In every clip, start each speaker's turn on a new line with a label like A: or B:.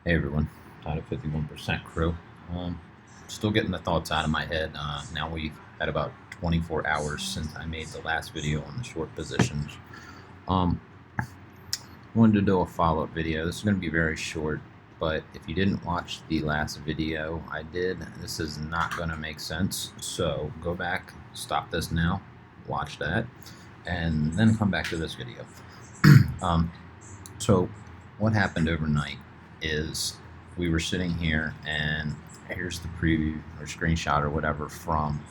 A: Hey everyone, Todd of 51% crew. Still getting the thoughts out of my head. Now we've had about 24 hours since I made the last video on the short positions. Um, Wanted to do a follow-up video. This is going to be very short, but if you didn't watch the last video I did, this is not going to make sense. So go back, stop this now, watch that, and then come back to this video. So what happened overnight is we were sitting here, and here's the preview or screenshot or whatever from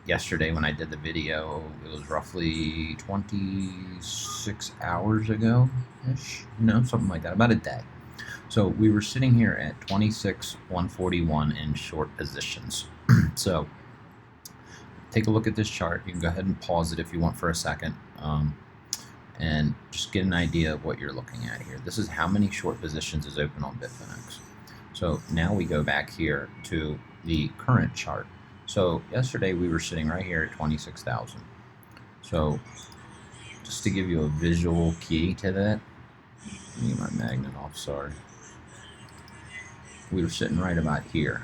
A: yesterday when I did the video. It was roughly 26 hours ago ish, something like that, about a day. So we were sitting here at 26,141 in short positions. So take a look at this chart. You can go ahead and pause it if you want for a second. And just get an idea of what you're looking at here. This is how many short positions is open on Bitfinex. So now we go back here to the current chart. So yesterday we were sitting right here at 26,000. So just to give you a visual key to that, let me get my magnet off, sorry. We were sitting right about here.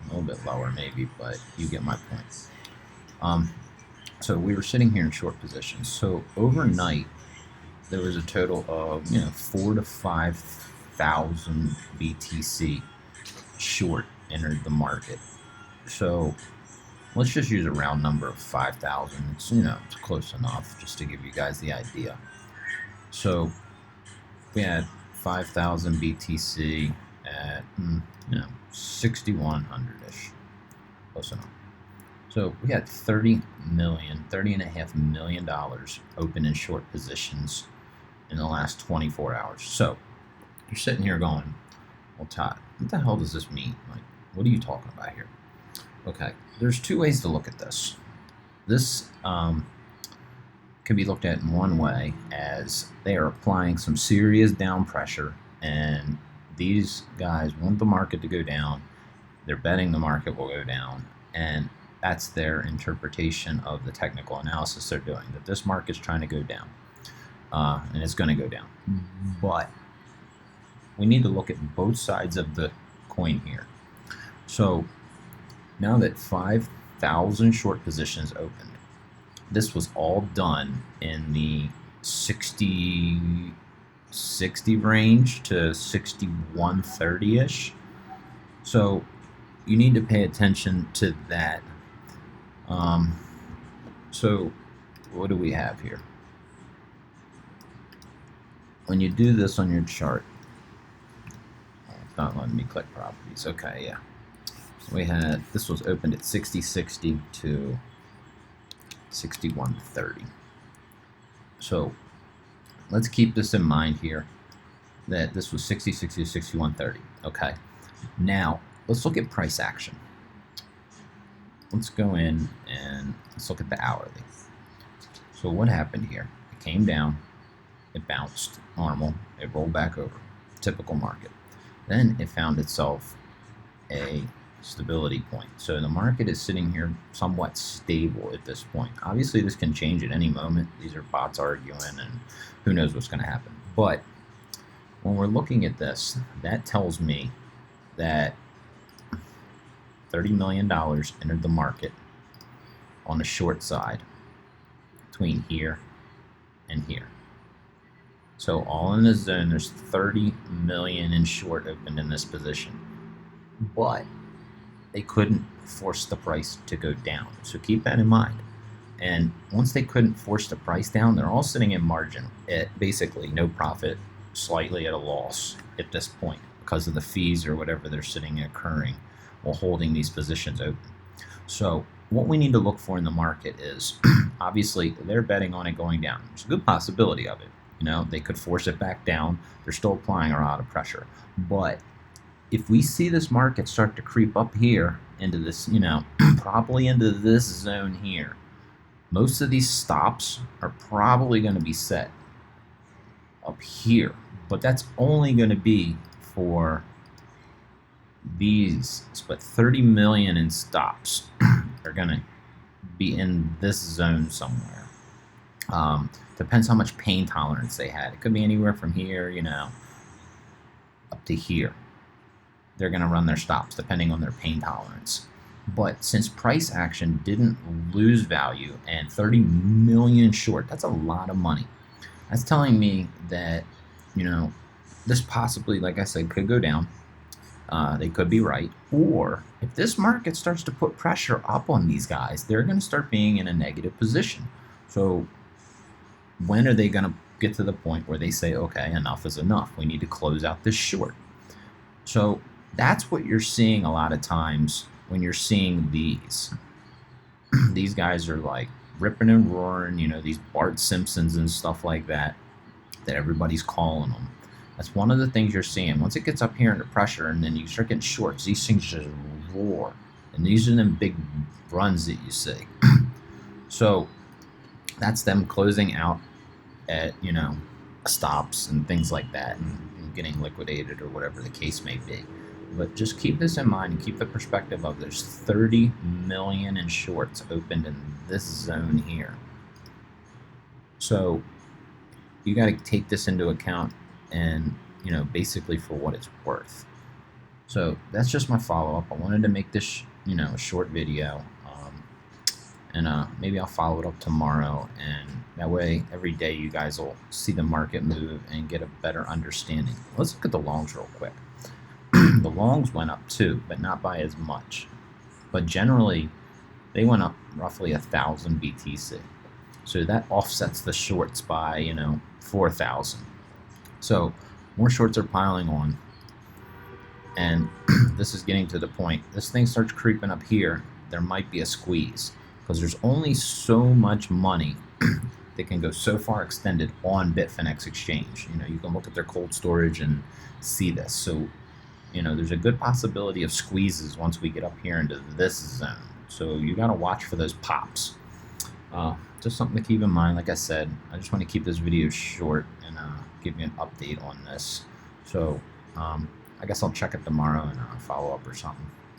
A: A little bit lower maybe, but you get my point. So we were sitting here in short positions. So overnight, there was a total of 4,000 to 5,000 BTC short entered the market. So let's just use a round number of 5,000. It's it's close enough just to give you guys the idea. So we had 5,000 BTC at 6,100-ish, close enough. So we had $30.5 million open in short positions in the last 24 hours. So you're sitting here going, well, Todd, what the hell does this mean? Like, what are you talking about here? Okay, there's two ways to look at this. This can be looked at in one way as they are applying some serious down pressure, and these guys want the market to go down. They're betting the market will go down, and that's their interpretation of the technical analysis they're doing, that this market's trying to go down, and it's going to go down. But we need to look at both sides of the coin here. So now that 5,000 short positions opened, this was all done in the 60 range to 6130-ish. So you need to pay attention to that. So what do we have here? When you do this on your chart, it's not letting me click properties. Okay, yeah. We had, this was opened at 60.60 to 61.30. So let's keep this in mind here, that this was 60.60 to 61.30. Okay, now let's look at price action. Let's go in and let's look at the hourly. So what happened here? It came down, it bounced, normal, it rolled back over, typical market. Then it found itself a stability point. So the market is sitting here somewhat stable at this point. Obviously this can change at any moment. These are bots arguing and who knows what's going to happen. But when we're looking at this, that tells me that $30 million entered the market on the short side between here and here. So all in this zone, there's 30 million in short opened in this position. But they couldn't force the price to go down. So keep that in mind. And once they couldn't force the price down, they're all sitting in margin at basically no profit, slightly at a loss at this point because of the fees or whatever they're sitting occurring while holding these positions open. So what we need to look for in the market is, obviously, they're betting on it going down. There's a good possibility of it. They could force it back down. They're still applying a lot of pressure. But if we see this market start to creep up here into this, probably into this zone here, most of these stops are probably going to be set up here. But that's only going to be for these, but 30 million in stops are going to be in this zone somewhere. Depends how much pain tolerance they had. It could be anywhere from here, up to here, they're going to run their stops depending on their pain tolerance. But since price action didn't lose value and 30 million short, that's a lot of money. That's telling me that, this possibly, like I said, could go down. They could be right. Or if this market starts to put pressure up on these guys, they're going to start being in a negative position. So when are they going to get to the point where they say, okay, enough is enough. We need to close out this short. So that's what you're seeing a lot of times when you're seeing these. These guys are like ripping and roaring, these Bart Simpsons and stuff like that everybody's calling them. That's one of the things you're seeing. Once it gets up here under pressure and then you start getting shorts, these things just roar. And these are them big runs that you see. So that's them closing out at, stops and things like that and getting liquidated or whatever the case may be. But just keep this in mind and keep the perspective of there's 30 million in shorts opened in this zone here. So you got to take this into account and, basically for what it's worth. So that's just my follow-up. I wanted to make this, a short video. And maybe I'll follow it up tomorrow, and that way every day you guys will see the market move and get a better understanding. Let's look at the longs real quick. The longs went up too, but not by as much. But generally, they went up roughly 1,000 BTC. So that offsets the shorts by, 4,000. So more shorts are piling on. And this is getting to the point. This thing starts creeping up here, there might be a squeeze. Because there's only so much money that can go so far extended on Bitfinex exchange. You can look at their cold storage and see this. So, there's a good possibility of squeezes once we get up here into this zone. So you got to watch for those pops. Just something to keep in mind. Like I said, I just want to keep this video short and give you an update on this. So I guess I'll check it tomorrow and follow up or something.